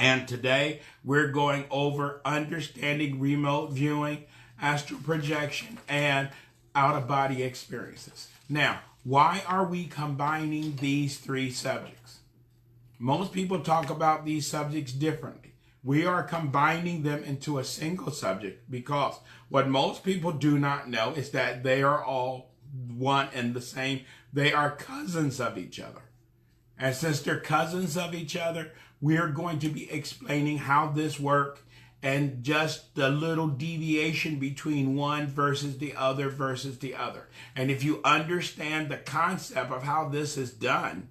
And today we're going over understanding remote viewing, astral projection, and out-of-body experiences. Now, why are we combining these three subjects? Most people talk about these subjects differently. We are combining them into a single subject because what most people do not know is that they are all one and the same. They are cousins of each other. And since they're cousins of each other, we're going to be explaining how this works and just the little deviation between one versus the other versus the other. And if you understand the concept of how this is done,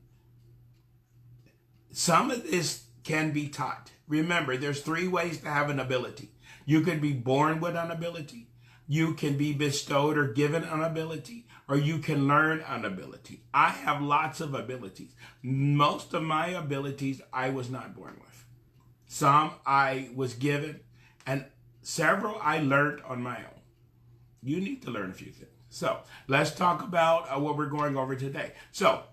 some of this can be taught. Remember, there's three ways to have an ability. You could be born with an ability, you can be bestowed or given an ability, or you can learn an ability. I have lots of abilities. Most of my abilities I was not born with. Some I was given, and several I learned on my own. You need to learn a few things. So let's talk about what we're going over today. So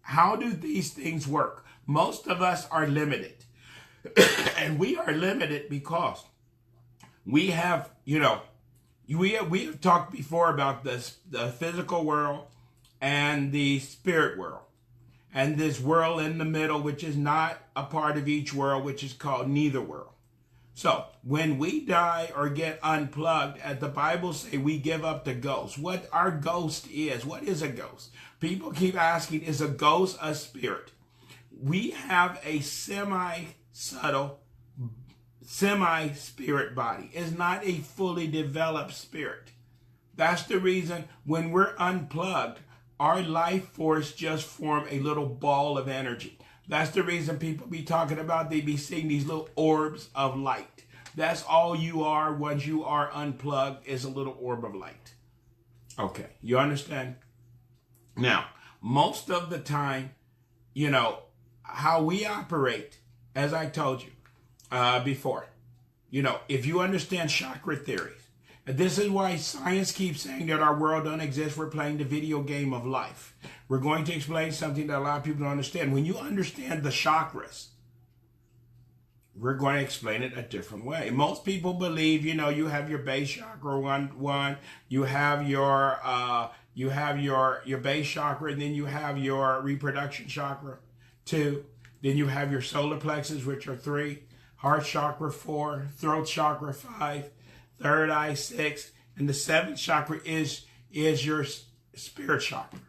how do these things work? Most of us are limited. And we are limited because we have, we have talked before about this, the physical world and the spirit world. And this world in the middle, which is not a part of each world, which is called neither world. So when we die or get unplugged, as the Bible say, we give up the ghost. What our ghost is, what is a ghost? People keep asking, is a ghost a spirit? We have a semi-subtle, semi-spirit body. It's not a fully developed spirit. That's the reason when we're unplugged, our life force just form a little ball of energy. That's the reason people be talking about, they be seeing these little orbs of light. That's all you are once you are unplugged, is a little orb of light. Okay, you understand? Now, most of the time, how we operate, as I told you before, if you understand chakra theories, and this is why science keeps saying that our world don't exist, we're playing the video game of life. We're going to explain something that a lot of people don't understand. When you understand the chakras, we're going to explain it a different way. Most people believe, you have your base chakra, one, you have your base chakra, and then you have your reproduction chakra, 2. Then you have your solar plexus, which are 3, heart chakra 4, throat chakra 5, third eye 6, and the 7th chakra is your spirit chakra.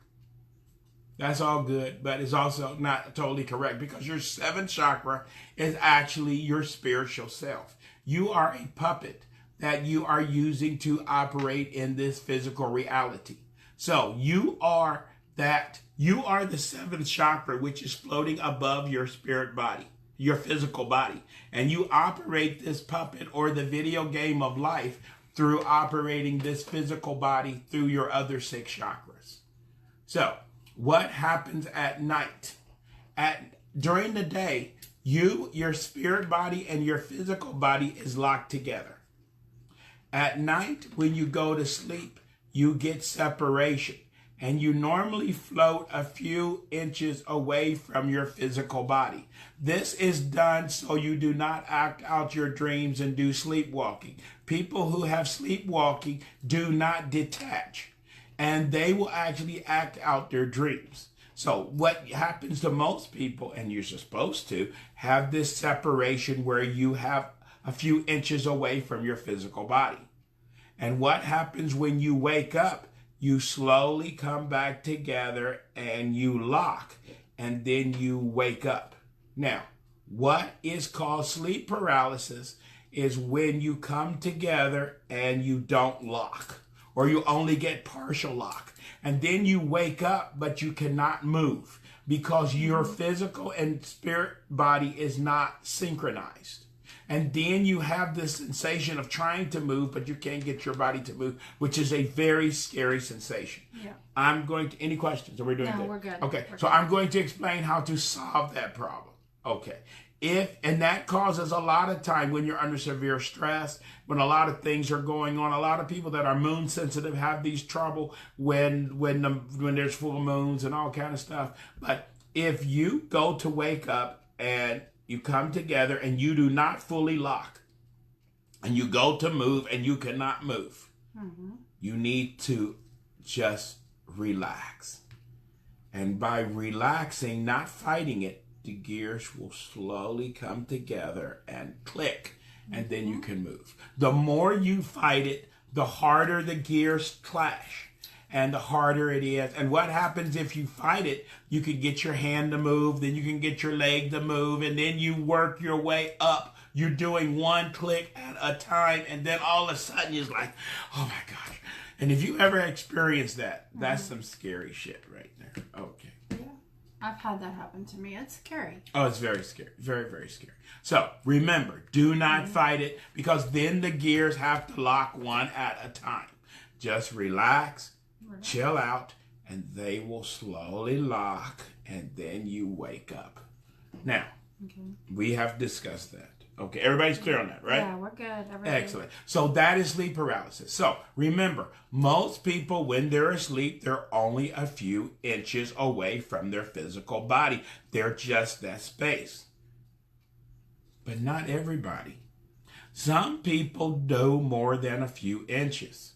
That's all good, but it's also not totally correct because your 7th chakra is actually your spiritual self. You are a puppet that you are using to operate in this physical reality. So you are the 7th chakra, which is floating above your spirit body, your physical body. And you operate this puppet or the video game of life through operating this physical body through your other 6 chakras. So what happens at night? During the day, your spirit body and your physical body is locked together. At night, when you go to sleep, you get separation. And you normally float a few inches away from your physical body. This is done so you do not act out your dreams and do sleepwalking. People who have sleepwalking do not detach, and they will actually act out their dreams. So what happens to most people, and you're supposed to, have this separation where you have a few inches away from your physical body. And what happens when you wake up? You slowly come back together and you lock, and then you wake up. Now, what is called sleep paralysis is when you come together and you don't lock, or you only get partial lock. And then you wake up, but you cannot move because your physical and spirit body is not synchronized. And then you have this sensation of trying to move, but you can't get your body to move, which is a very scary sensation. Yeah. Any questions? Are we doing good? No, we're good. Okay, we're so good. I'm going to explain how to solve that problem. Okay. And that causes a lot of time when you're under severe stress, when a lot of things are going on. A lot of people that are moon sensitive have these trouble when there's full moons and all kind of stuff. But if you go to wake up and you come together and you do not fully lock, and you go to move and you cannot move, you need to just relax. And by relaxing, not fighting it, the gears will slowly come together and click, and then you can move. The more you fight it, the harder the gears clash, and the harder it is. And what happens if you fight it? You can get your hand to move, then you can get your leg to move, and then you work your way up. You're doing one click at a time, and then all of a sudden you're like, oh my gosh. And if you ever experience that, that's some scary shit right there. Okay. Yeah. I've had that happen to me. It's scary. Oh, it's very scary. Very, very scary. So remember, do not fight it, because then the gears have to lock one at a time. Just relax, chill out, and they will slowly lock, and then you wake up. Now, we have discussed that. Okay, everybody's clear on that, right? Yeah, we're good. Excellent. So that is sleep paralysis. So remember, most people, when they're asleep, they're only a few inches away from their physical body. They're just that space. But not everybody. Some people do more than a few inches.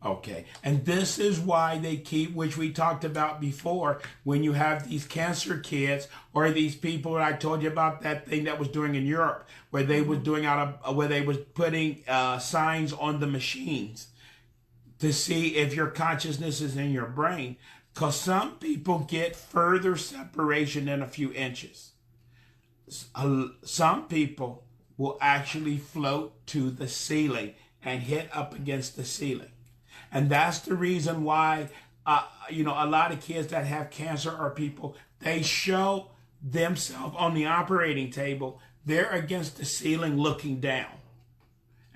Okay, and this is why they keep, which we talked about before, when you have these cancer kids or these people, I told you about that thing that was doing in Europe, where they was doing where they was putting signs on the machines to see if your consciousness is in your brain, because some people get further separation than a few inches. Some people will actually float to the ceiling and hit up against the ceiling. And that's the reason why, a lot of kids that have cancer or people, they show themselves on the operating table. They're against the ceiling looking down.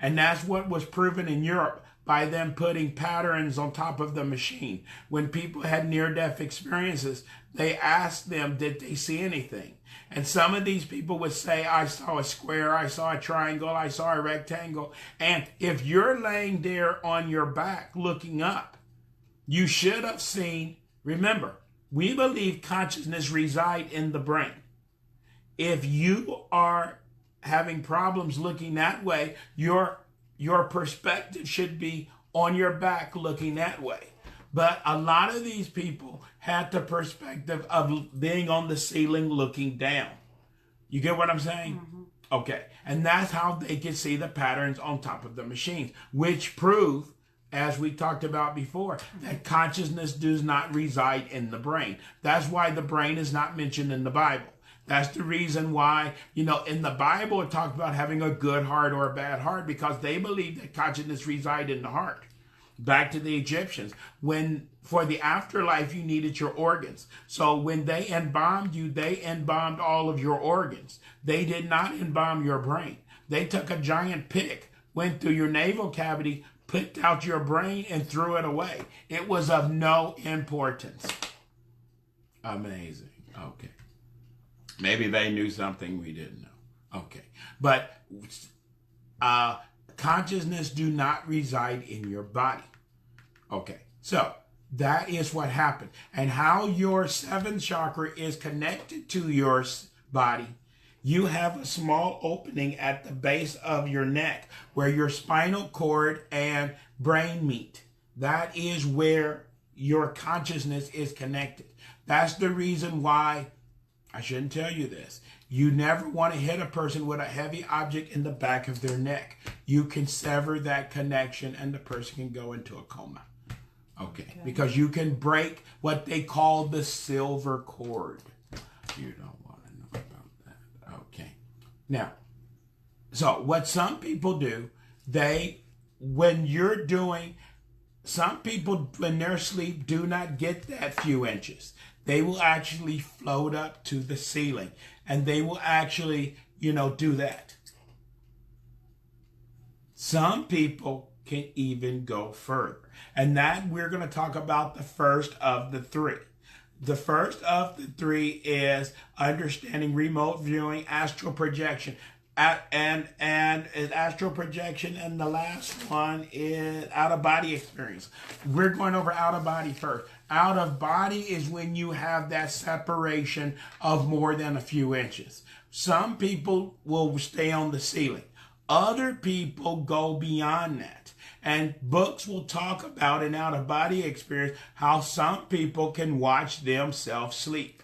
And that's what was proven in Europe by them putting patterns on top of the machine. When people had near-death experiences, they asked them, did they see anything? And some of these people would say, I saw a square, I saw a triangle, I saw a rectangle. And if you're laying there on your back looking up, you should have seen, remember, we believe consciousness resides in the brain. If you are having problems looking that way, your perspective should be on your back looking that way. But a lot of these people had the perspective of being on the ceiling looking down. You get what I'm saying? Okay. And that's how they can see the patterns on top of the machines, which prove, as we talked about before, that consciousness does not reside in the brain. That's why the brain is not mentioned in the Bible. That's the reason why, in the Bible it talks about having a good heart or a bad heart, because they believe that consciousness resides in the heart. Back to the Egyptians, when for the afterlife you needed your organs. So when they embalmed you, they embalmed all of your organs. They did not embalm your brain. They took a giant pick, went through your navel cavity, picked out your brain, and threw it away. It was of no importance. Amazing. Okay. Maybe they knew something we didn't know. Okay. But consciousness do not reside in your body. Okay. So that is what happened. And how your seventh chakra is connected to your body. You have a small opening at the base of your neck where your spinal cord and brain meet. That is where your consciousness is connected. That's the reason why, I shouldn't tell you this, you never want to hit a person with a heavy object in the back of their neck. You can sever that connection and the person can go into a coma. Okay. Because you can break what they call the silver cord. You don't want to know about that. Okay. Now, so what some people do, some people when they're asleep do not get that few inches. They will actually float up to the ceiling and they will actually, do that. Some people can even go further. And that we're going to talk about the first of the three. The first of the three is understanding remote viewing, astral projection. And astral projection, and the last one is out-of-body experience. We're going over out-of-body first. Out-of-body is when you have that separation of more than a few inches. Some people will stay on the ceiling. Other people go beyond that. And books will talk about an out-of-body experience, how some people can watch themselves sleep.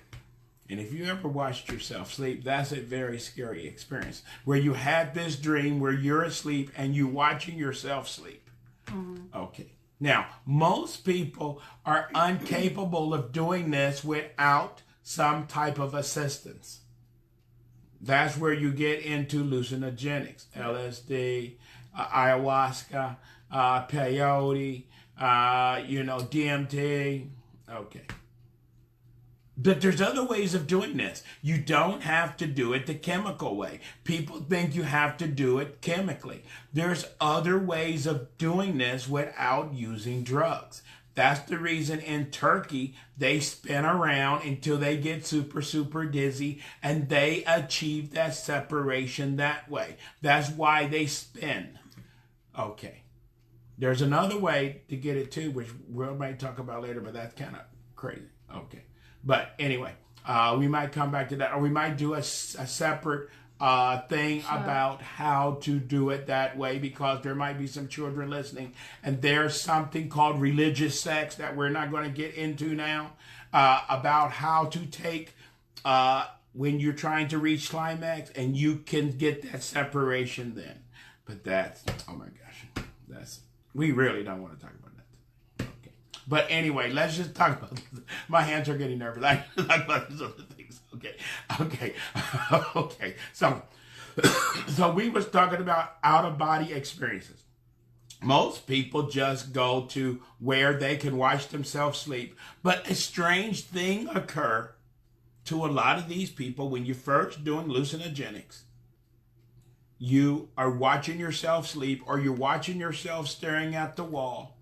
And if you ever watched yourself sleep, that's a very scary experience, where you had this dream where you're asleep and you're watching yourself sleep. Okay. Now, most people are incapable of doing this without some type of assistance. That's where you get into hallucinogenics, LSD, ayahuasca, peyote, DMT. Okay. But there's other ways of doing this. You don't have to do it the chemical way. People think you have to do it chemically. There's other ways of doing this without using drugs. That's the reason in Turkey, they spin around until they get super, super dizzy, and they achieve that separation that way. That's why they spin. Okay. There's another way to get it too, which we might talk about later, but that's kind of crazy. Okay. But anyway, we might come back to that, or we might do a separate thing about how to do it that way, because there might be some children listening, and there's something called religious sex that we're not going to get into now, about how to take when you're trying to reach climax, and you can get that separation then. But that's, oh my gosh, we really don't want to talk about that today. Okay. But anyway, let's just talk about this. My hands are getting nervous. I can talk about these other things. Okay. So we was talking about out-of-body experiences. Most people just go to where they can watch themselves sleep. But a strange thing occur to a lot of these people when you're first doing hallucinogenics. You are watching yourself sleep, or you're watching yourself staring at the wall,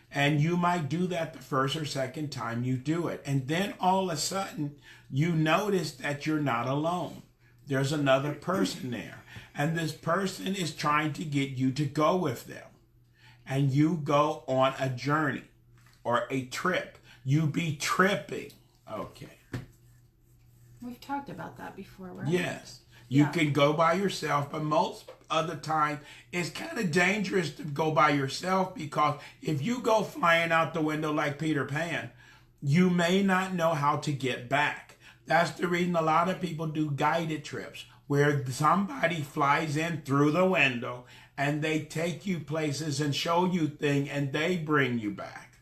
and you might do that the first or second time you do it. And then all of a sudden, you notice that you're not alone. There's another person there, and this person is trying to get you to go with them. And you go on a journey or a trip. You be tripping. Okay. We've talked about that before, right? Yes. You can go by yourself, but most of the time, it's kind of dangerous to go by yourself, because if you go flying out the window like Peter Pan, you may not know how to get back. That's the reason a lot of people do guided trips, where somebody flies in through the window and they take you places and show you things, and they bring you back.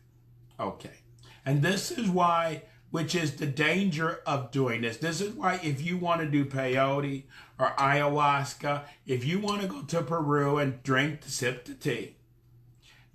Okay. And this is why, which is the danger of doing this. This is why if you want to do peyote or ayahuasca, if you want to go to Peru and sip the tea,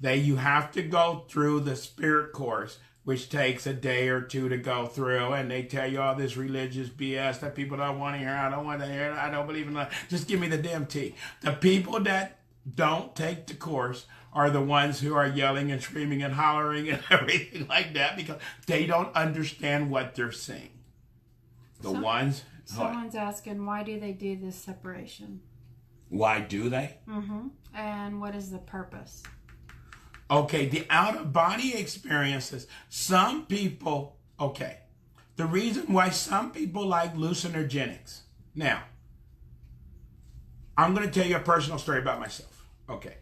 you have to go through the spirit course, which takes a day or two to go through, and they tell you all this religious BS that people don't want to hear. I don't want to hear it. I don't believe in that. Just give me the damn tea. The people that don't take the course are the ones who are yelling and screaming and hollering and everything like that, because they don't understand what they're saying. Someone's asking, why do they do this separation? Why do they? And what is the purpose? Okay, the out-of-body experiences. Some people, the reason why some people like hallucinogenics. Now, I'm going to tell you a personal story about myself. Okay.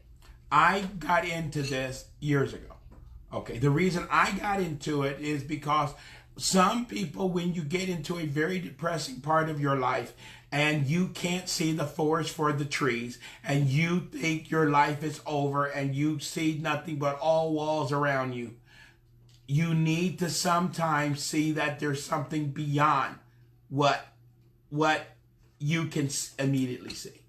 I got into this years ago. Okay. The reason I got into it is because some people, when you get into a very depressing part of your life and you can't see the forest for the trees, and you think your life is over and you see nothing but all walls around you, you need to sometimes see that there's something beyond what you can immediately see.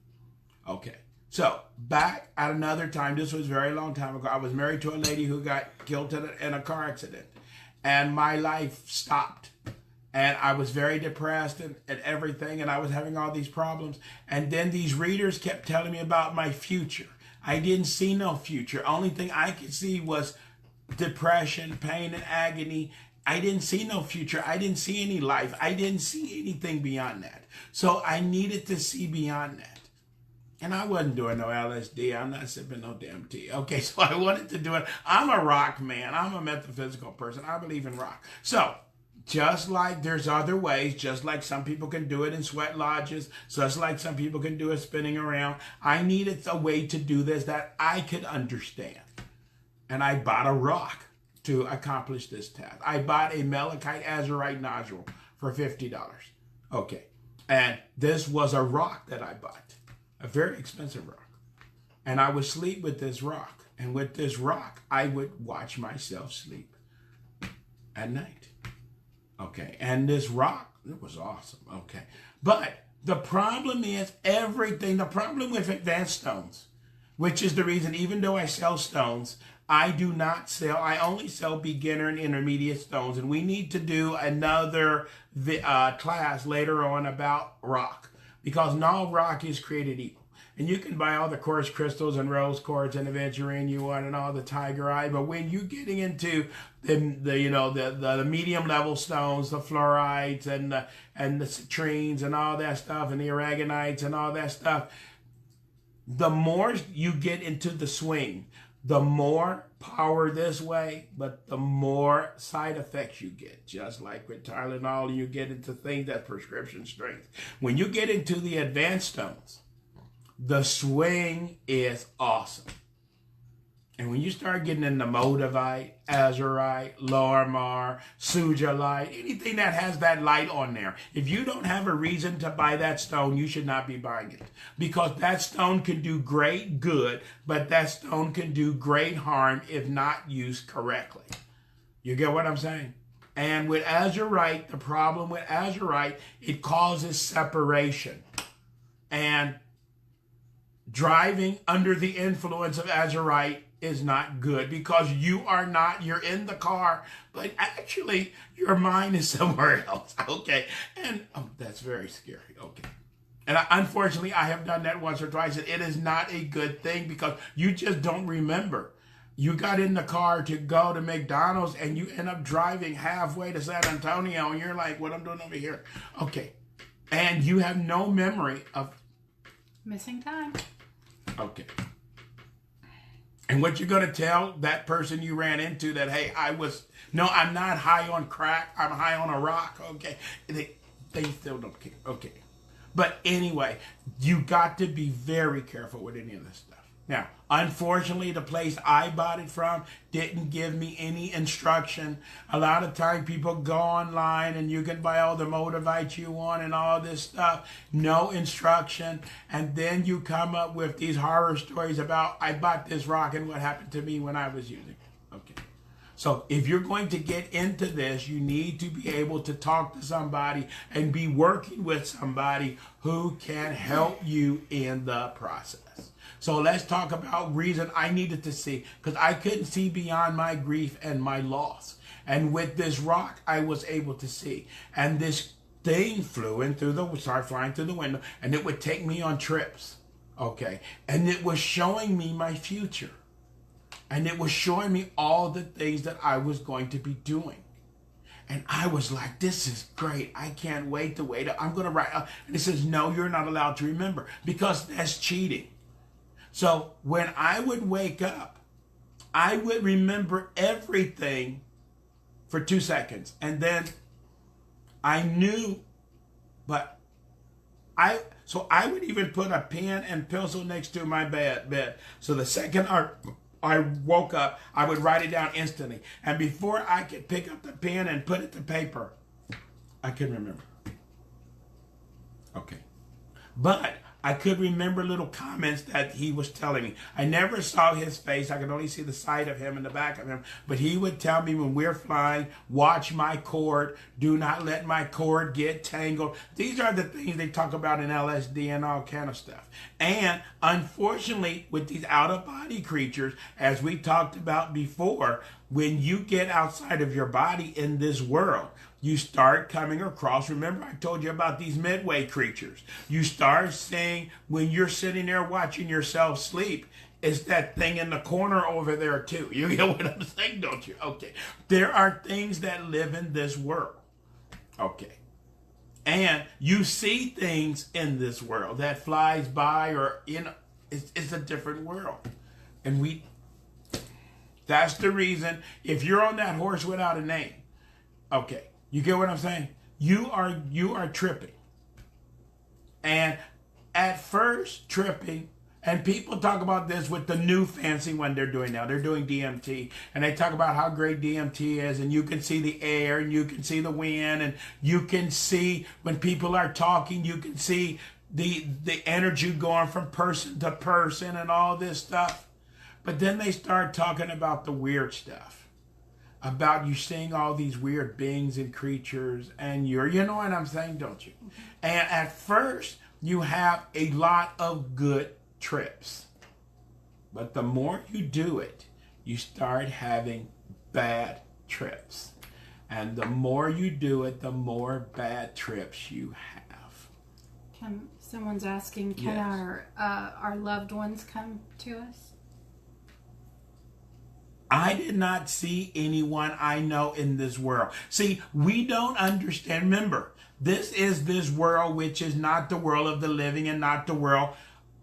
Okay. So, back at another time, this was a very long time ago, I was married to a lady who got killed in a car accident. And my life stopped. And I was very depressed and everything, and I was having all these problems. And then these readers kept telling me about my future. I didn't see no future. Only thing I could see was depression, pain, and agony. I didn't see no future. I didn't see any life. I didn't see anything beyond that. So I needed to see beyond that. And I wasn't doing no LSD. I'm not sipping no damn tea. Okay, so I wanted to do it. I'm a rock man. I'm a metaphysical person. I believe in rock. So just like there's other ways, just like some people can do it in sweat lodges, just like some people can do it spinning around, I needed a way to do this that I could understand. And I bought a rock to accomplish this task. I bought a malachite azurite nodule for $50. Okay. And this was a rock that I bought, a very expensive rock. And I would sleep with this rock. And with this rock, I would watch myself sleep at night. Okay. And this rock, it was awesome. Okay. But the problem is the problem with advanced stones, which is the reason, even though I sell stones, I only sell beginner and intermediate stones. And we need to do another class later on about rock, because not rock is created equal. And you can buy all the quartz crystals and rose quartz and aventurine you want and all the tiger eye. But when you're getting into the medium level stones, the fluorites and the citrines and all that stuff, and the aragonites and all that stuff, the more you get into the swing, the more power this way, but the more side effects you get. Just like with Tylenol, you get into things that prescription strength. When you get into the advanced stones, the swing is awesome. And when you start getting into Moldavite, Azurite, Lormar, Sujolite, anything that has that light on there, if you don't have a reason to buy that stone, you should not be buying it. Because that stone can do great good, but that stone can do great harm if not used correctly. You get what I'm saying? And with Azurite, the problem with Azurite, it causes separation. And driving under the influence of Azurite is not good, because you're in the car, but actually your mind is somewhere else. Okay. And that's very scary. Okay. And unfortunately, I have done that once or twice, and it is not a good thing, because you just don't remember. You got in the car to go to McDonald's and you end up driving halfway to San Antonio, and you're like, what I'm doing over here? Okay. And you have no memory of missing time. Okay. And what you're going to tell that person you ran into that, hey, I'm not high on crack, I'm high on a rock, okay? They still don't care, okay. But anyway, you got to be very careful with any of this stuff. Now, unfortunately, the place I bought it from didn't give me any instruction. A lot of times people go online and you can buy all the Moldavite you want and all this stuff. No instruction. And then you come up with these horror stories about, I bought this rock and what happened to me when I was using it. Okay. So if you're going to get into this, you need to be able to talk to somebody and be working with somebody who can help you in the process. So let's talk about reason I needed to see, because I couldn't see beyond my grief and my loss. And with this rock, I was able to see. And this thing started flying through the window, and it would take me on trips. Okay. And it was showing me my future. And it was showing me all the things that I was going to be doing. And I was like, this is great. I can't wait to wait. I'm going to write. And it says, no, you're not allowed to remember, because that's cheating. So when I would wake up, I would remember everything for 2 seconds. And then I knew, but I would even put a pen and pencil next to my bed. So the second I woke up, I would write it down instantly. And before I could pick up the pen and put it to paper, I couldn't remember. Okay. But I could remember little comments that he was telling me. I never saw his face. I could only see the side of him and the back of him. But he would tell me when we're flying, watch my cord. Do not let my cord get tangled. These are the things they talk about in LSD and all kind of stuff. And unfortunately, with these out-of-body creatures, as we talked about before, when you get outside of your body in this world, you start coming across, remember I told you about these midway creatures. You start seeing, when you're sitting there watching yourself sleep, it's that thing in the corner over there too. You get what I'm saying, don't you? Okay. There are things that live in this world. Okay. And you see things in this world that flies by, or it's a different world. And that's the reason, if you're on that horse without a name, okay, You get what I'm saying? You are tripping. And at first, tripping, and people talk about this with the new fancy one they're doing now. They're doing DMT, and they talk about how great DMT is, and you can see the air, and you can see the wind, and you can see when people are talking, you can see the energy going from person to person and all this stuff. But then they start talking about the weird stuff, about you seeing all these weird beings and creatures, and you know what I'm saying, don't you? And at first, you have a lot of good trips. But the more you do it, you start having bad trips. And the more you do it, the more bad trips you have. Someone's asking, can Yes. our loved ones come to us? I did not see anyone I know in this world. See, we don't understand. Remember, this is this world which is not the world of the living and not the world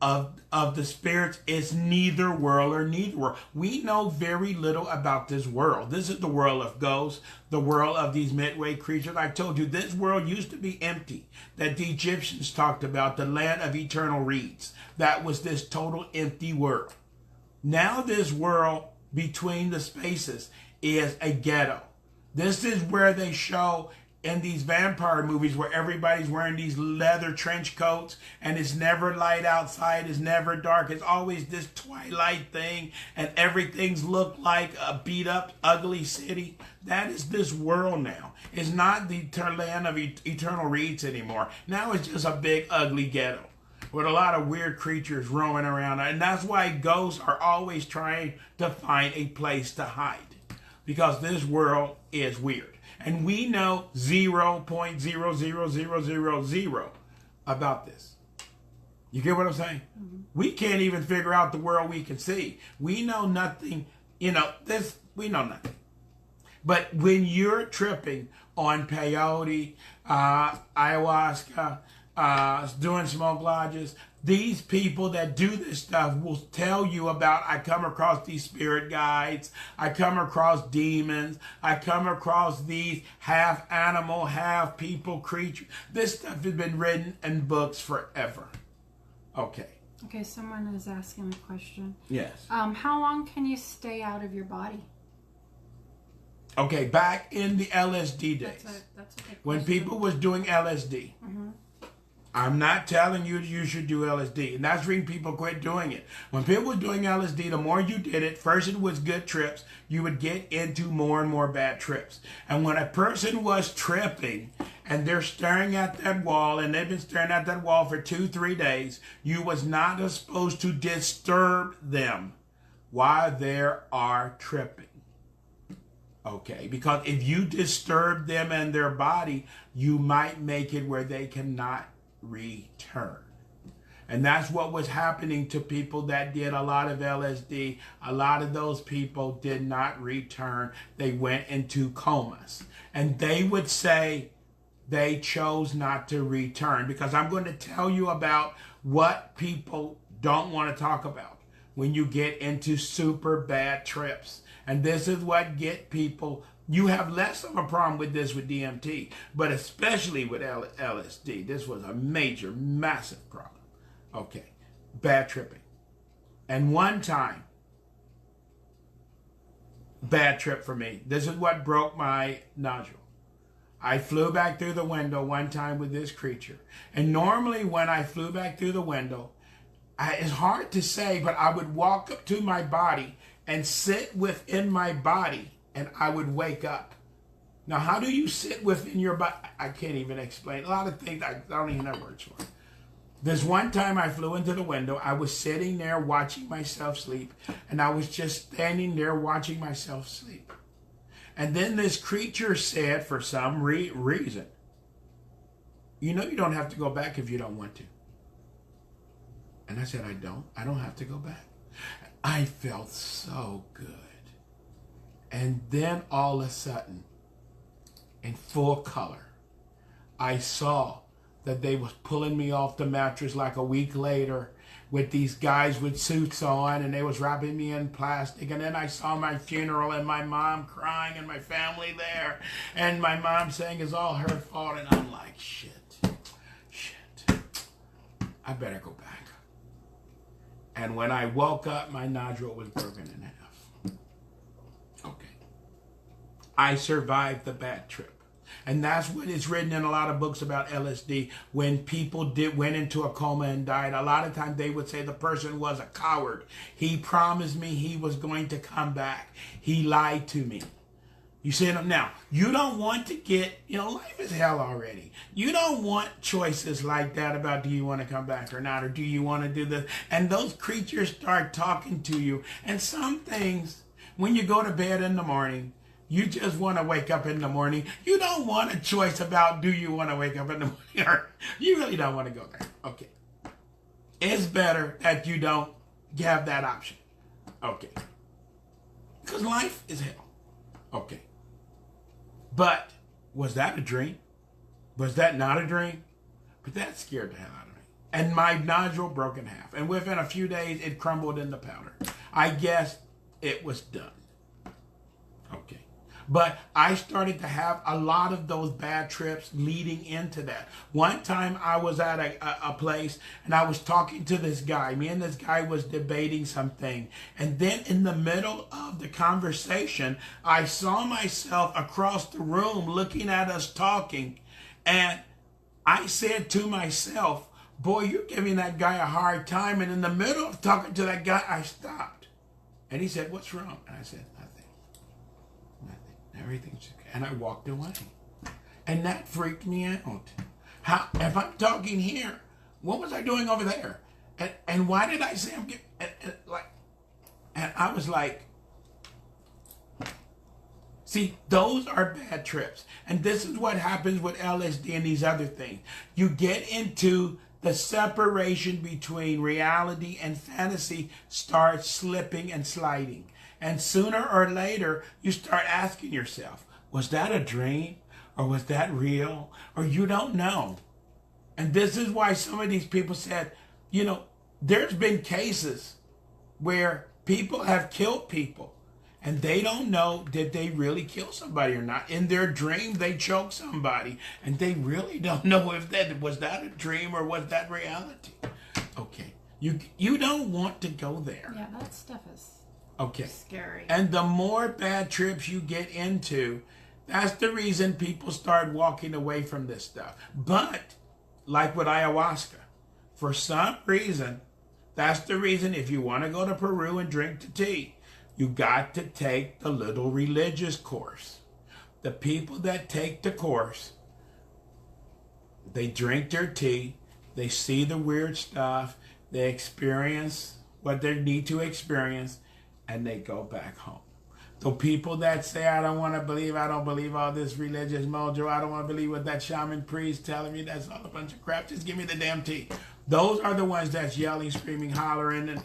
of the spirits. It's neither world or neither world. We know very little about this world. This is the world of ghosts, the world of these midway creatures. I told you this world used to be empty, that the Egyptians talked about, the land of eternal reeds. That was this total empty world. Now this world between the spaces is a ghetto. This is where they show in these vampire movies where everybody's wearing these leather trench coats and it's never light outside, it's never dark, it's always this twilight thing and everything's look like a beat up, ugly city. That is this world now. It's not the land of eternal reeds anymore. Now it's just a big, ugly ghetto with a lot of weird creatures roaming around. And that's why ghosts are always trying to find a place to hide, because this world is weird. And we know 0.00000 about this. You get what I'm saying? Mm-hmm. We can't even figure out the world we can see. We know nothing, we know nothing. But when you're tripping on peyote, ayahuasca, doing smoke lodges, these people that do this stuff will tell you about, I come across these spirit guides, I come across demons, I come across these half animal, half people creatures. This stuff has been written in books forever. Okay. Okay, someone is asking a question. Yes. How long can you stay out of your body? Okay, back in the LSD days, that's a good when question. people was doing LSD, Mm-hmm. I'm not telling you you should do LSD. And that's the reason people quit doing it. When people were doing LSD, the more you did it, first it was good trips, you would get into more and more bad trips. And when a person was tripping and they're staring at that wall and they've been staring at that wall for 2-3 days, you was not supposed to disturb them while they are tripping. Okay, because if you disturb them and their body, you might make it where they cannot return. And that's what was happening to people that did a lot of LSD. A lot of those people did not return. They went into comas. And they would say they chose not to return, because I'm going to tell you about what people don't want to talk about when you get into super bad trips. And this is what get people. You have less of a problem with this with DMT, but especially with LSD. This was a major, massive problem. Okay, bad tripping. And one time, bad trip for me. This is what broke my nodule. I flew back through the window one time with this creature. And normally when I flew back through the window, it's hard to say, but I would walk up to my body and sit within my body, and I would wake up. Now, how do you sit within your body? I can't even explain. A lot of things I don't even have words for. This one time I flew into the window. I was sitting there watching myself sleep, and I was just standing there watching myself sleep. And then this creature said, for some reason, you don't have to go back if you don't want to. And I said, I don't have to go back. I felt so good. And then all of a sudden, in full color, I saw that they was pulling me off the mattress like a week later with these guys with suits on, and they was wrapping me in plastic. And then I saw my funeral and my mom crying and my family there, and my mom saying it's all her fault. And I'm like, shit, I better go back. And when I woke up, my nodule was broken in half. Okay. I survived the bad trip. And that's what is written in a lot of books about LSD. When people went into a coma and died, a lot of times they would say the person was a coward. He promised me he was going to come back. He lied to me. You see them now. You don't want to get, life is hell already. You don't want choices like that about do you want to come back or not, or do you want to do this? And those creatures start talking to you. And some things, when you go to bed in the morning, you just want to wake up in the morning. You don't want a choice about do you want to wake up in the morning, or you really don't want to go there. Okay. It's better that you don't have that option. Okay. Because life is hell. Okay. But was that a dream? Was that not a dream? But that scared the hell out of me. And my nodule broke in half. And within a few days, it crumbled into powder. I guess it was done. Okay. But I started to have a lot of those bad trips leading into that. One time I was at a place and I was talking to this guy. Me and this guy was debating something. And then in the middle of the conversation, I saw myself across the room looking at us talking. And I said to myself, boy, you're giving that guy a hard time. And in the middle of talking to that guy, I stopped. And he said, what's wrong? And I said, nothing. Everything's okay. And I walked away. And that freaked me out. If I'm talking here, what was I doing over there? And why did I say I'm getting, and I was like, see, those are bad trips. And this is what happens with LSD and these other things. You get into the separation between reality and fantasy starts slipping and sliding. And sooner or later, you start asking yourself, was that a dream? Or was that real? Or you don't know. And this is why some of these people said, there's been cases where people have killed people. And they don't know did they really kill somebody or not. In their dream, they choked somebody. And they really don't know if that was that a dream or was that reality. Okay. You don't want to go there. Yeah, that stuff is scary. And the more bad trips you get into, that's the reason people start walking away from this stuff. But, like with ayahuasca, for some reason, that's the reason if you want to go to Peru and drink the tea, you got to take the little religious course. The people that take the course, they drink their tea, they see the weird stuff, they experience what they need to experience, and they go back home. So people that say, I don't believe all this religious mojo, I don't want to believe what that shaman priest telling me, that's all a bunch of crap, just give me the damn tea. Those are the ones that's yelling, screaming, hollering,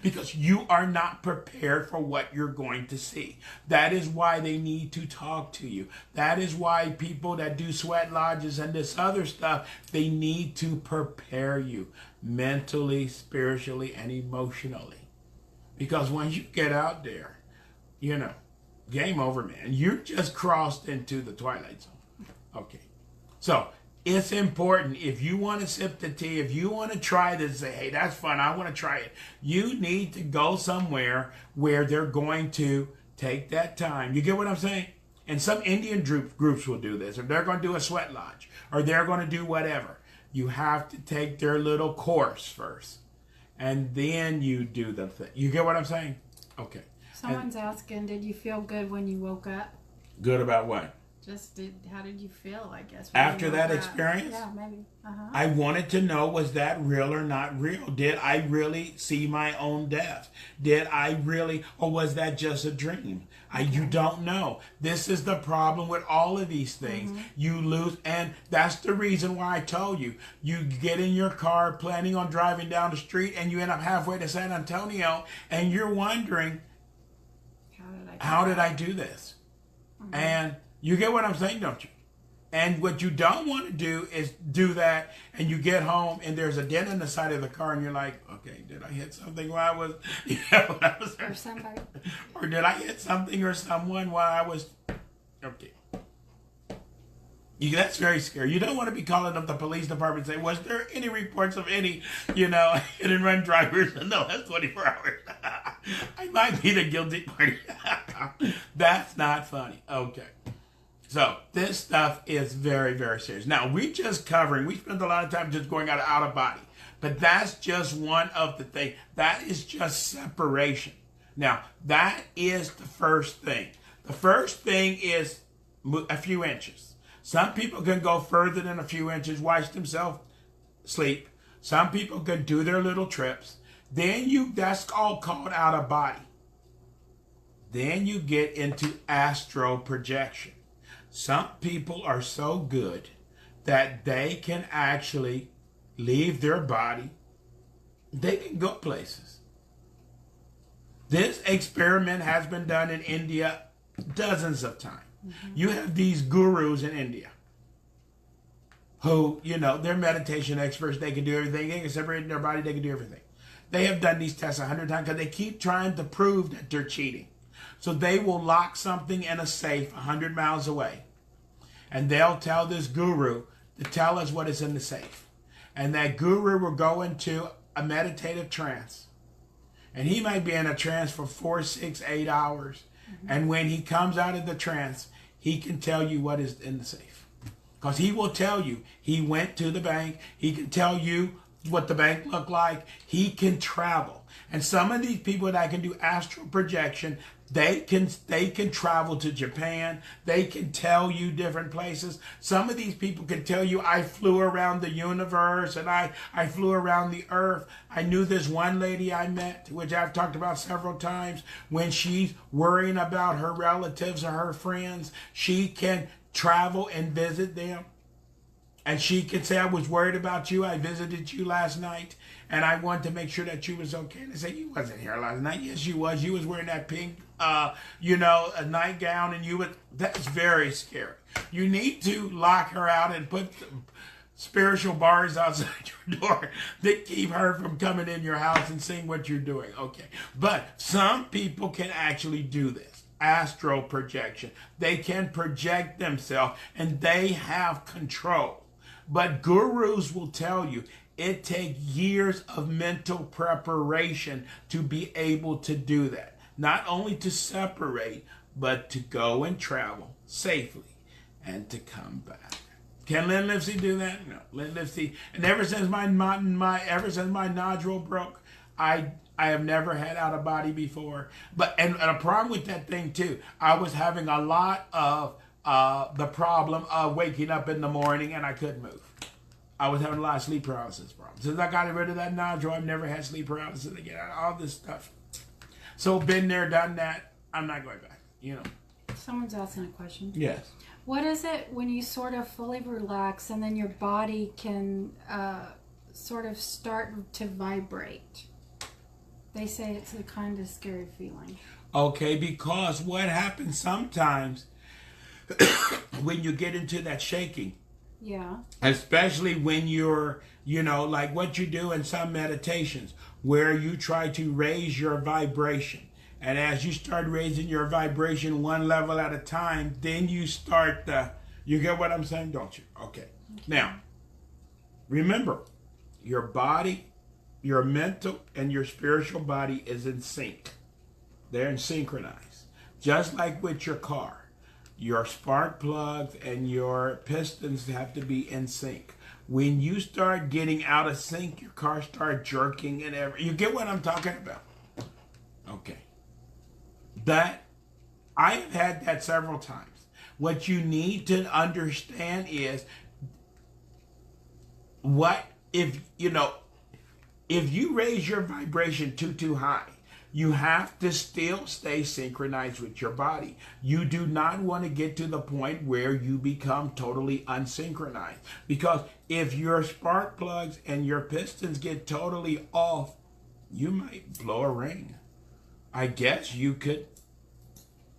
because you are not prepared for what you're going to see. That is why they need to talk to you. That is why people that do sweat lodges and this other stuff, they need to prepare you mentally, spiritually, and emotionally. Because when you get out there, game over, man. You're just crossed into the twilight zone. Okay. So it's important. If you want to sip the tea, if you want to try this, say, hey, that's fun, I want to try it. You need to go somewhere where they're going to take that time. You get what I'm saying? And some Indian groups will do this. Or they're going to do a sweat lodge. Or they're going to do whatever. You have to take their little course first. And then you do the thing. You get what I'm saying? Okay. Someone's asking, did you feel good when you woke up? Good about what? How did you feel, I guess? After that experience? Yeah, maybe. I wanted to know, was that real or not real? Did I really see my own death? Did I really, or was that just a dream? You don't know. This is the problem with all of these things. Mm-hmm. You lose, and that's the reason why I told you. You get in your car planning on driving down the street, and you end up halfway to San Antonio, and you're wondering, how did I do this? Mm-hmm. And you get what I'm saying, don't you? And what you don't want to do is do that, and you get home and there's a dent in the side of the car, and you're like, okay, did I hit something while I was, or somebody, or did I hit something or someone while I was, okay. That's very scary. You don't want to be calling up the police department and say, was there any reports of any, hit and run drivers in the last 24 hours? I might be the guilty party. That's not funny. Okay. So this stuff is very, very serious. Now, we spent a lot of time just going out of body. But that's just one of the things. That is just separation. Now, that is the first thing. The first thing is a few inches. Some people can go further than a few inches, watch themselves sleep. Some people can do their little trips. Then that's all called out of body. Then you get into astral projection. Some people are so good that they can actually leave their body. They can go places. This experiment has been done in India dozens of times. Mm-hmm. You have these gurus in India who, they're meditation experts. They can do everything. They can separate their body. They can do everything. They have done these tests 100 times because they keep trying to prove that they're cheating. So they will lock something in a safe 100 miles away. And they'll tell this guru to tell us what is in the safe. And that guru will go into a meditative trance. And he might be in a trance for 4, 6, 8 hours. Mm-hmm. And when he comes out of the trance, he can tell you what is in the safe. Because he will tell you. He went to the bank. He can tell you what the bank looked like. He can travel. And some of these people that can do astral projection, they can travel to Japan. They can tell you different places. Some of these people can tell you, I flew around the universe and I flew around the earth. I knew this one lady I met, which I've talked about several times, when she's worrying about her relatives or her friends, she can travel and visit them. And she can say, I was worried about you. I visited you last night. And I wanted to make sure that you was okay. And they say, you wasn't here last night. Yes, you was. You was wearing that pink, a nightgown. And that's very scary. You need to lock her out and put spiritual bars outside your door that keep her from coming in your house and seeing what you're doing. Okay. But some people can actually do this. Astral projection. They can project themselves and they have control. But gurus will tell you it takes years of mental preparation to be able to do that. Not only to separate, but to go and travel safely and to come back. Can Lynn Livsey do that? No. Lynn Livsey. And ever since my nodule broke, I have never had out of body before. And a problem with that thing too, I was having a lot of the problem of waking up in the morning and I couldn't move. I was having a lot of sleep paralysis problems. Since I got rid of that nodule, I've never had sleep paralysis again. All this stuff. So been there, done that. I'm not going back. Someone's asking a question. Yes. What is it when you sort of fully relax and then your body can sort of start to vibrate? They say it's a kind of scary feeling. Okay, because what happens sometimes when you get into that shaking, yeah, especially when you're, like what you do in some meditations where you try to raise your vibration. And as you start raising your vibration one level at a time, then you start you get what I'm saying, don't you? Okay. Now, remember, your body, your mental and your spiritual body is in sync. They're in synchronized. Just like with your car. Your spark plugs and your pistons have to be in sync. When you start getting out of sync, your car starts jerking and everything. You get what I'm talking about? Okay. I've had that several times. What you need to understand is if you raise your vibration too high, you have to still stay synchronized with your body. You do not want to get to the point where you become totally unsynchronized. Because if your spark plugs and your pistons get totally off, you might blow a ring. I guess you could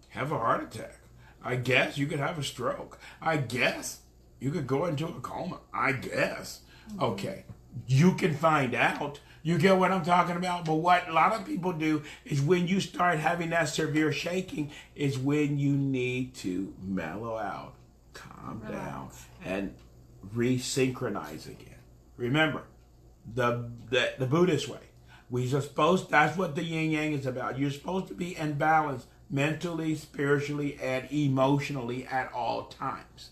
have a heart attack. I guess you could have a stroke. I guess You could go into a coma, I guess. Okay. You can find out. You get what I'm talking about? But what a lot of people do is when you start having that severe shaking is when you need to mellow out, calm down, and resynchronize again. Remember, the Buddhist way. That's what the yin yang is about. You're supposed to be in balance mentally, spiritually, and emotionally at all times.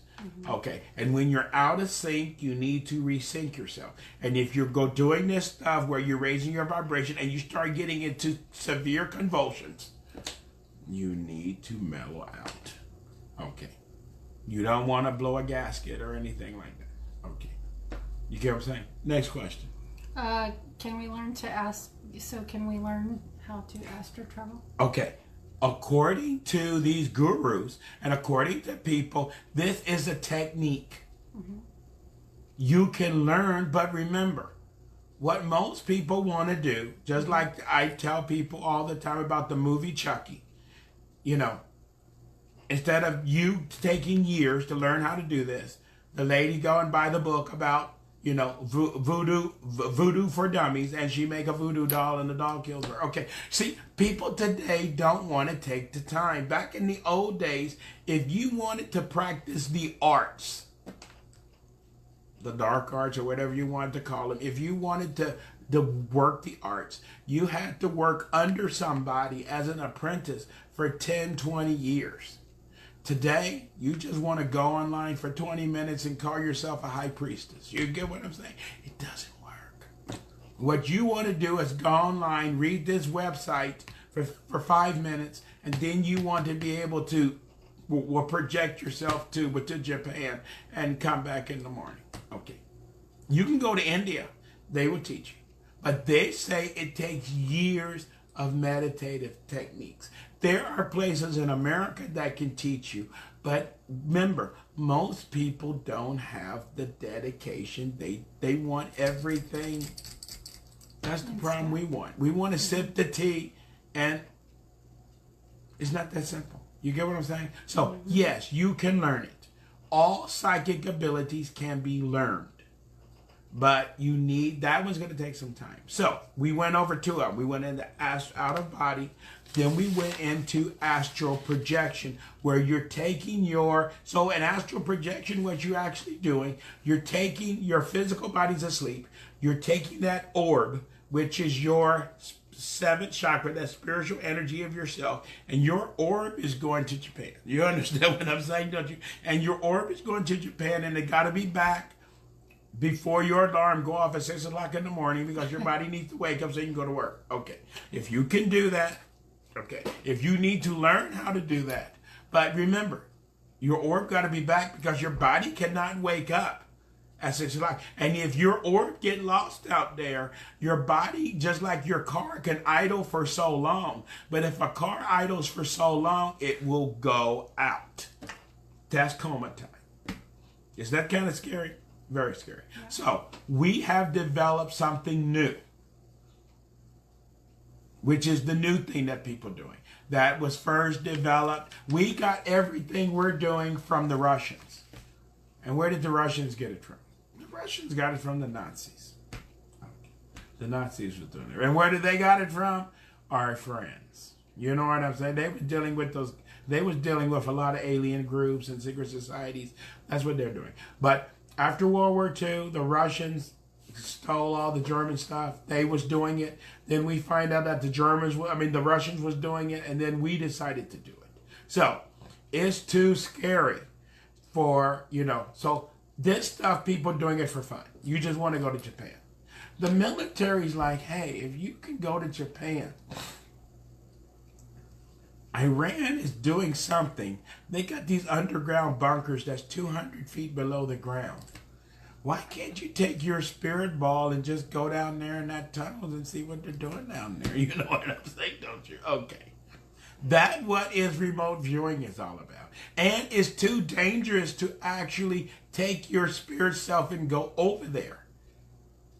Okay, and when you're out of sync, you need to resync yourself. And if you're doing this stuff where you're raising your vibration and you start getting into severe convulsions, you need to mellow out. Okay, you don't want to blow a gasket or anything like that. Okay, you get what I'm saying? Next question. Can we learn to ask? So can we learn how to astral travel? Okay. According to these gurus and according to people, this is a technique. You can learn, but remember, what most people want to do, just like I tell people all the time about the movie Chucky, you know, instead of you taking years to learn how to do this, the lady go and buy the book about, you know, voodoo for dummies, and she make a voodoo doll and the doll kills her. Okay, see, people today don't want to take the time. Back in the old days, if you wanted to practice the arts, the dark arts or whatever you wanted to call them, if you wanted to work the arts, you had to work under somebody as an apprentice for 10, 20 years. Today, you just want to go online for 20 minutes and call yourself a high priestess. You get what I'm saying? It doesn't work. What you want to do is go online, read this website for 5 minutes, and then you want to be able to project yourself to Japan and come back in the morning. Okay. You can go to India. They will teach you. But they say it takes years of meditative techniques. There are places in America that can teach you, but remember, most people don't have the dedication. They want everything. That's the problem we want. We want to sip the tea, and it's not that simple. You get what I'm saying? So, yes, you can learn it. All psychic abilities can be learned. But you need, that one's going to take some time. So we went over two of them. We went into out of body. Then we went into astral projection, where you're taking so in astral projection, what you're actually doing, you're taking your physical body's asleep. You're taking that orb, which is your seventh chakra, that spiritual energy of yourself, and your orb is going to Japan. You understand what I'm saying, don't you? And your orb is going to Japan, and it got to be back before your alarm go off at 6 o'clock in the morning, because your body needs to wake up so you can go to work. Okay. If you can do that, okay. If you need to learn how to do that. But remember, your orb got to be back because your body cannot wake up at 6 o'clock. And if your orb get lost out there, your body, just like your car, can idle for so long. But if a car idles for so long, it will go out. That's coma time. Is that kind of scary? Very scary. So we have developed something new, which is the new thing that people are doing. That was first developed. We got everything we're doing from the Russians. And where did the Russians get it from? The Russians got it from the Nazis. The Nazis were doing it. And where did they got it from? Our friends. You know what I'm saying? They were dealing with a lot of alien groups and secret societies. That's what they're doing. But after World War II, the Russians stole all the German stuff. They was doing it. Then we find out that the Russians was doing it, and then we decided to do it. So it's too scary for, so this stuff, people doing it for fun. You just want to go to Japan. The military's like, hey, if you can go to Japan, Iran is doing something. They got these underground bunkers that's 200 feet below the ground. Why can't you take your spirit ball and just go down there in that tunnel and see what they're doing down there? You know what I'm saying, don't you? Okay. That's what is remote viewing is all about. And it's too dangerous to actually take your spirit self and go over there.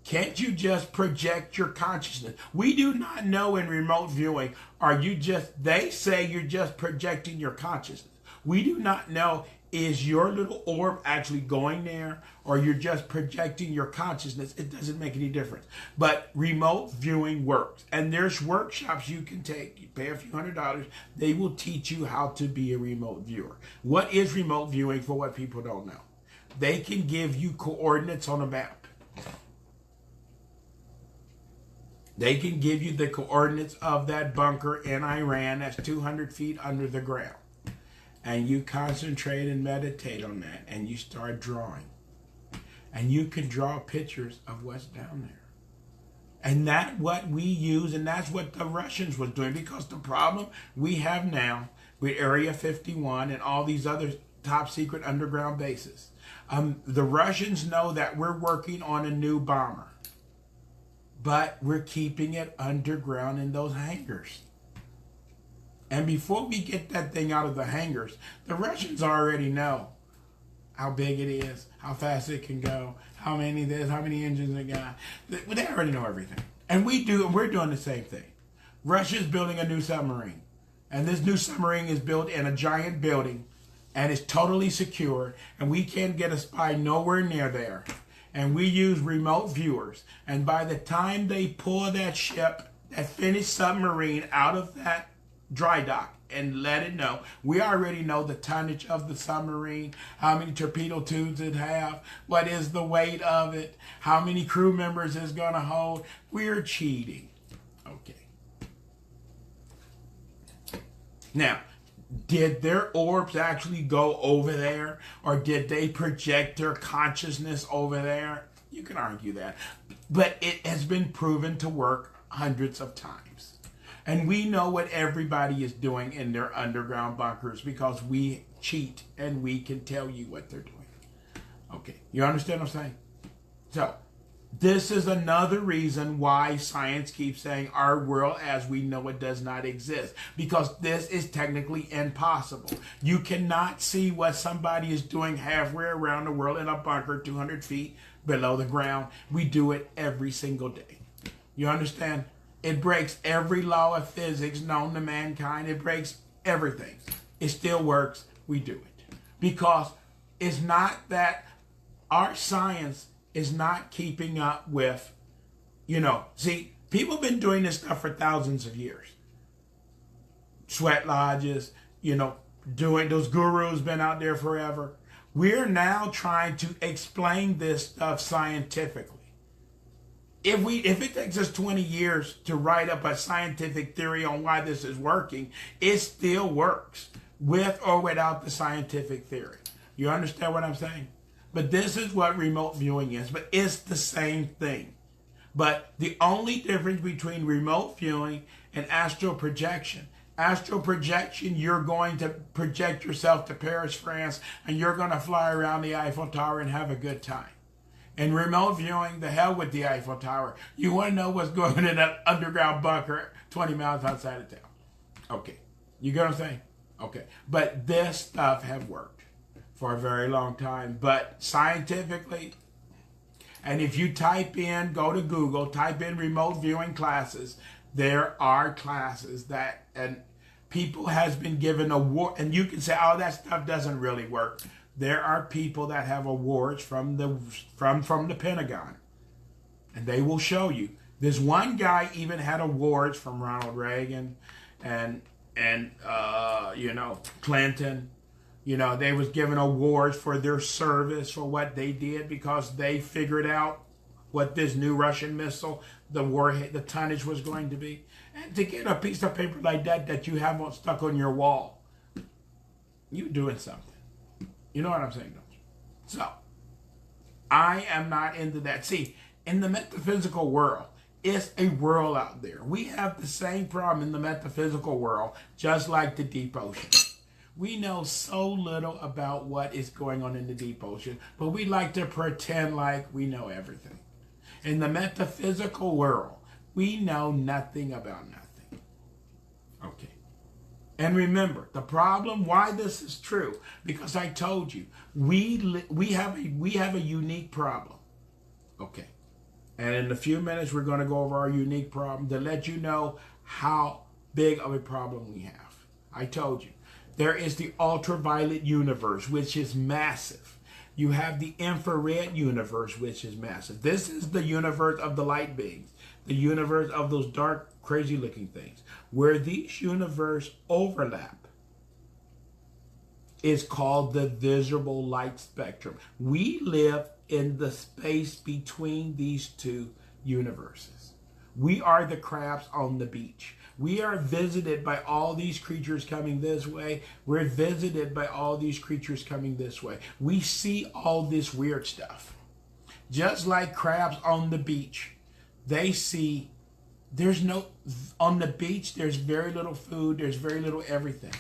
Can't you just project your consciousness? We do not know in remote viewing, they say you're just projecting your consciousness. We do not know is your little orb actually going there, or you're just projecting your consciousness? It doesn't make any difference. But remote viewing works. And there's workshops you can take. You pay a few $100s. They will teach you how to be a remote viewer. What is remote viewing, for what people don't know? They can give you coordinates on a map. They can give you the coordinates of that bunker in Iran that's 200 feet under the ground. And you concentrate and meditate on that, and you start drawing. And you can draw pictures of what's down there. And that's what we use, and that's what the Russians was doing, because the problem we have now with Area 51 and all these other top secret underground bases, the Russians know that we're working on a new bomber, but we're keeping it underground in those hangars. And before we get that thing out of the hangars, the Russians already know how big it is, how fast it can go, how many this, how many engines it got. They already know everything. And we're doing the same thing. Russia's building a new submarine. And this new submarine is built in a giant building, and it's totally secure, and we can't get a spy nowhere near there. And we use remote viewers. And by the time they pull that ship, that finished submarine, out of that dry dock and let it know, we already know the tonnage of the submarine, how many torpedo tubes it have, what is the weight of it, how many crew members it's going to hold. We're cheating. Okay. Now, did their orbs actually go over there, or did they project their consciousness over there? You can argue that, but it has been proven to work hundreds of times. And we know what everybody is doing in their underground bunkers, because we cheat and we can tell you what they're doing. Okay, you understand what I'm saying? So, this is another reason why science keeps saying our world as we know it does not exist, because this is technically impossible. You cannot see what somebody is doing halfway around the world in a bunker 200 feet below the ground. We do it every single day. You understand? It breaks every law of physics known to mankind. It breaks everything. It still works. We do it. Because it's not that our science is not keeping up with, see, people have been doing this stuff for thousands of years. Sweat lodges, doing, those gurus been out there forever. We're now trying to explain this stuff scientifically. If it takes us 20 years to write up a scientific theory on why this is working, it still works with or without the scientific theory. You understand what I'm saying? But this is what remote viewing is. But it's the same thing. But the only difference between remote viewing and astral projection, you're going to project yourself to Paris, France, and you're going to fly around the Eiffel Tower and have a good time. And remote viewing, the hell with the Eiffel Tower. You want to know what's going on in that underground bunker 20 miles outside of town. Okay. You get what I'm saying? Okay. But this stuff have worked for a very long time. But scientifically, and if you go to Google, type in remote viewing classes, there are classes that, and people has been given award, and you can say, oh, that stuff doesn't really work. There are people that have awards from the Pentagon, and they will show you. This one guy even had awards from Ronald Reagan and Clinton. They was given awards for their service, for what they did, because they figured out what this new Russian missile, the tonnage was going to be. And to get a piece of paper like that you have stuck on your wall, you're doing something. You know what I'm saying, don't you? So, I am not into that. See, in the metaphysical world, it's a world out there. We have the same problem in the metaphysical world, just like the deep ocean. We know so little about what is going on in the deep ocean, but we like to pretend like we know everything. In the metaphysical world, we know nothing about nothing. Okay. And remember, the problem, why this is true, because I told you, we have a unique problem. Okay. And in a few minutes, we're going to go over our unique problem to let you know how big of a problem we have. I told you, There is the ultraviolet universe, which is massive. You have the infrared universe, which is massive. This is the universe of the light beings, the universe of those dark, crazy looking things. Where these universes overlap is called the visible light spectrum. We live in the space between these two universes. We are the crabs on the beach. We are visited by all these creatures coming this way. We're visited by all these creatures coming this way. We see all this weird stuff. Just like crabs on the beach, they see, on the beach, there's very little food, there's very little everything.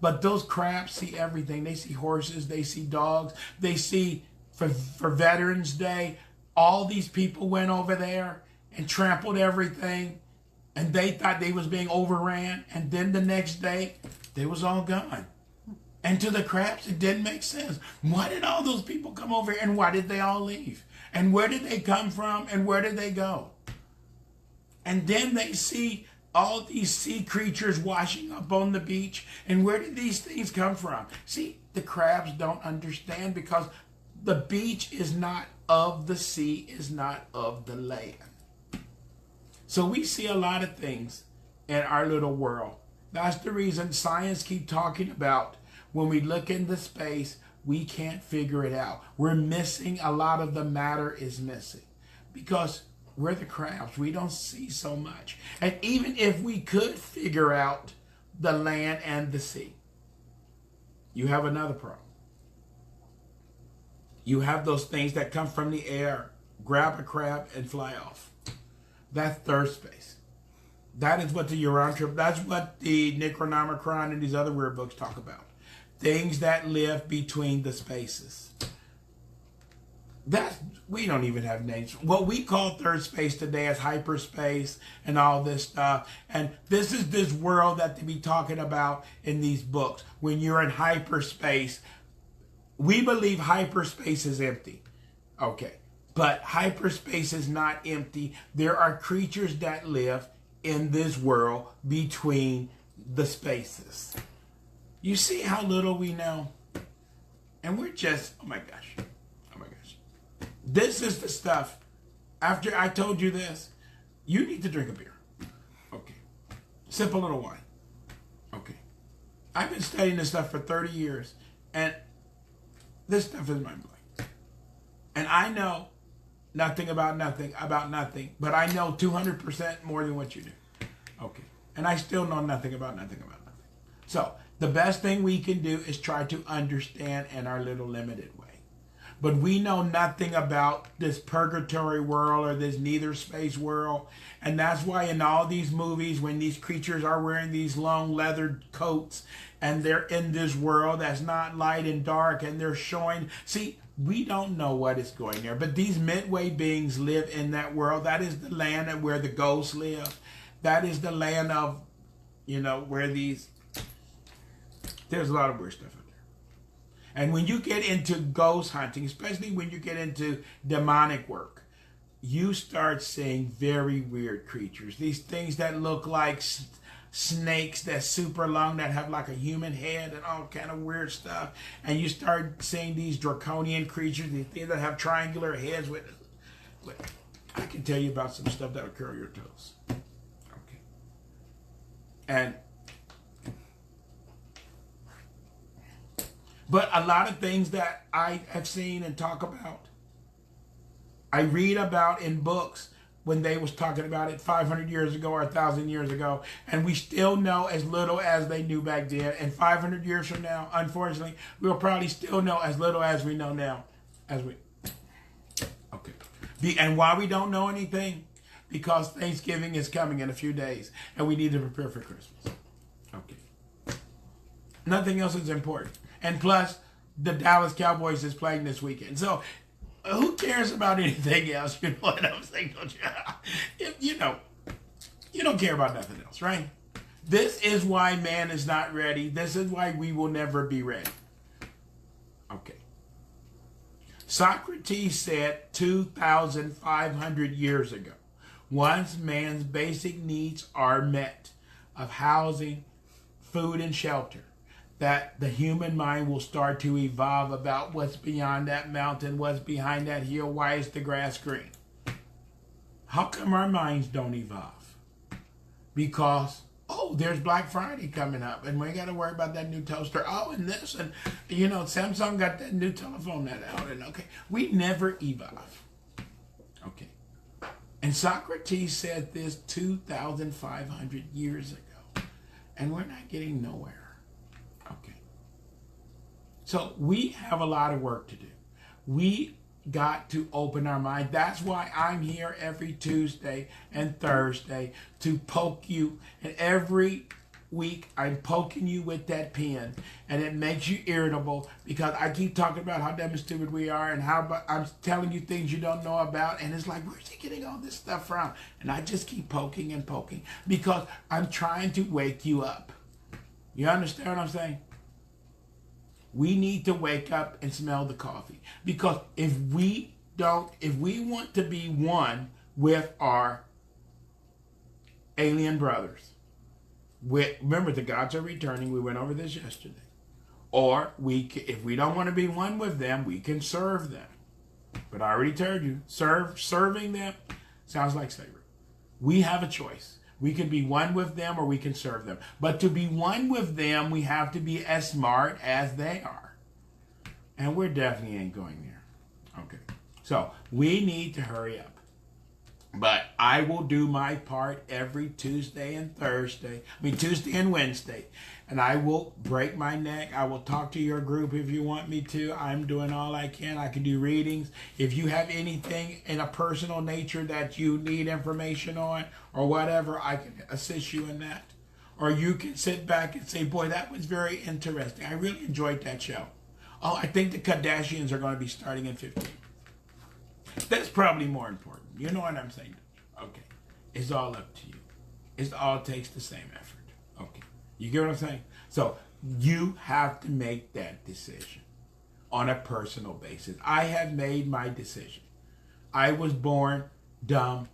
But those crabs see everything. They see horses, they see dogs, they see, for Veterans Day, all these people went over there and trampled everything, and they thought they was being overran, and then the next day, they was all gone. And to the crabs, it didn't make sense. Why did all those people come over here, and why did they all leave? And where did they come from, and where did they go? And then they see all these sea creatures washing up on the beach, and where did these things come from? See, the crabs don't understand, because the beach is not of the sea, is not of the land. So we see a lot of things in our little world. That's the reason science keep talking about when we look into space, we can't figure it out. We're missing, a lot of the matter is missing. Because we're the crabs, we don't see so much. And even if we could figure out the land and the sea, you have another problem. You have those things that come from the air, grab a crab and fly off. That's third space. That is what the Urantia, that's what the Necronomicon and these other weird books talk about. Things that live between the spaces. We don't even have names. What we call third space today is hyperspace and all this stuff. And this is this world that they be talking about in these books. When you're in hyperspace, we believe hyperspace is empty. Okay. But hyperspace is not empty. There are creatures that live in this world between the spaces. You see how little we know? And we're just, oh my gosh. Oh my gosh. This is the stuff. After I told you this, you need to drink a beer. Okay. Sip a little wine. Okay. I've been studying this stuff for 30 years. And this stuff is mind-blowing. And I know nothing about nothing, but I know 200% more than what you do. Okay. And I still know nothing about nothing. So, the best thing we can do is try to understand in our little limited way. But we know nothing about this purgatory world or this neither space world. And that's why in all these movies, when these creatures are wearing these long leathered coats and they're in this world that's not light and dark and they're showing, see, we don't know what is going there, but these midway beings live in that world. That is the land where the ghosts live. That is the land of, where there's a lot of weird stuff out there. And when you get into ghost hunting, especially when you get into demonic work, you start seeing very weird creatures. These things that look like snakes that's super long, that have like a human head and all kind of weird stuff. And you start seeing these draconian creatures, these things that have triangular heads with I can tell you about some stuff that'll curl your toes. Okay. But a lot of things that I have seen and talk about, I read about in books when they was talking about it 500 years ago or 1,000 years ago, and we still know as little as they knew back then. And 500 years from now, unfortunately, we'll probably still know as little as we know now. Okay. And why we don't know anything? Because Thanksgiving is coming in a few days, and we need to prepare for Christmas. Okay. Nothing else is important. And plus, the Dallas Cowboys is playing this weekend. So, who cares about anything else? You know what I'm saying, don't you? You don't care about nothing else, right? This is why man is not ready. This is why we will never be ready. Okay. Socrates said 2,500 years ago, once man's basic needs are met of housing, food, and shelter, that the human mind will start to evolve about what's beyond that mountain, what's behind that hill, why is the grass green? How come our minds don't evolve? Because, oh, there's Black Friday coming up, and we got to worry about that new toaster. Oh, and this, and, you know, Samsung got that new telephone that out, and okay. We never evolve. Okay. And Socrates said this 2,500 years ago, and we're not getting nowhere. Okay. So we have a lot of work to do. We got to open our mind. That's why I'm here every Tuesday and Thursday to poke you. And every week I'm poking you with that pen, and it makes you irritable because I keep talking about how dumb and stupid we are, and how I'm telling you things you don't know about, and it's like, where's he getting all this stuff from? And I just keep poking and poking because I'm trying to wake you up. You understand what I'm saying? We need to wake up and smell the coffee. Because if we want to be one with our alien brothers, remember the gods are returning, we went over this yesterday. Or if we don't want to be one with them, we can serve them. But I already told you, serving them sounds like slavery. We have a choice. We can be one with them or we can serve them. But to be one with them, we have to be as smart as they are. And we're definitely ain't going there. Okay. So we need to hurry up. But I will do my part every Tuesday and Tuesday and Wednesday. And I will break my neck. I will talk to your group if you want me to. I'm doing all I can. I can do readings. If you have anything in a personal nature that you need information on or whatever, I can assist you in that. Or you can sit back and say, boy, that was very interesting. I really enjoyed that show. Oh, I think the Kardashians are going to be starting in 15. That's probably more important. You know what I'm saying? Okay. It's all up to you. It all takes the same effort. Okay. You get what I'm saying? So you have to make that decision on a personal basis. I have made my decision. I was born dumb.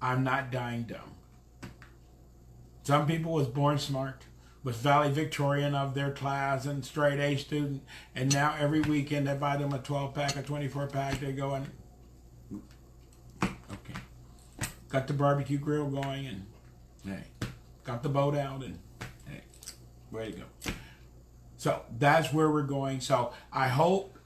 I'm not dying dumb. Some people was born smart, was valedictorian of their class and straight A student, and now every weekend they buy them a 12-pack, a 24-pack, they go and okay. Got the barbecue grill going, and hey, got the boat out, and hey, where you go. So that's where we're going. So I hope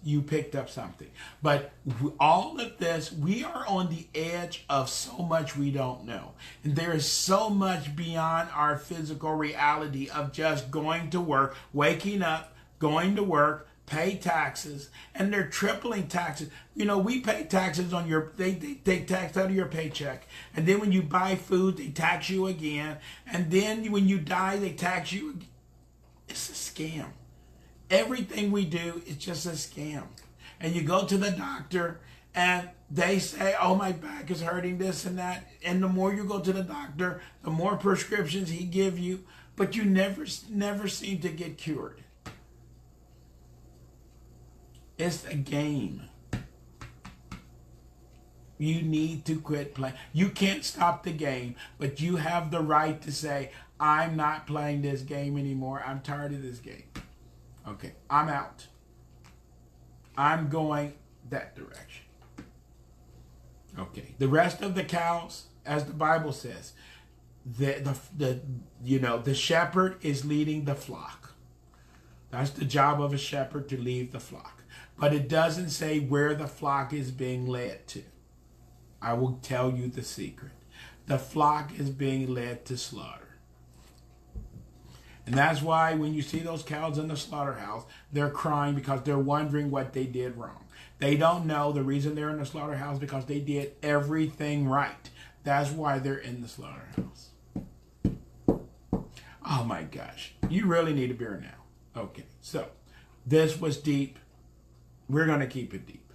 you picked up something. But all of this, we are on the edge of so much we don't know. And there is so much beyond our physical reality of just going to work, waking up, going to work, pay taxes, and they're tripling taxes. You know, we pay taxes on they take tax out of your paycheck. And then when you buy food, they tax you again. And then when you die, they tax you again. It's a scam. Everything we do is just a scam. And you go to the doctor and they say, oh, my back is hurting, this and that. And the more you go to the doctor, the more prescriptions he gives you. But you never seem to get cured. It's a game. You need to quit playing. You can't stop the game, but you have the right to say, I'm not playing this game anymore. I'm tired of this game. Okay, I'm out. I'm going that direction. Okay, the rest of the cows, as the Bible says, the shepherd is leading the flock. That's the job of a shepherd, to lead the flock. But it doesn't say where the flock is being led to. I will tell you the secret. The flock is being led to slaughter. And that's why when you see those cows in the slaughterhouse, they're crying because they're wondering what they did wrong. They don't know the reason they're in the slaughterhouse because they did everything right. That's why they're in the slaughterhouse. Oh my gosh. You really need a beer now. Okay, so this was deep. We're going to keep it deep.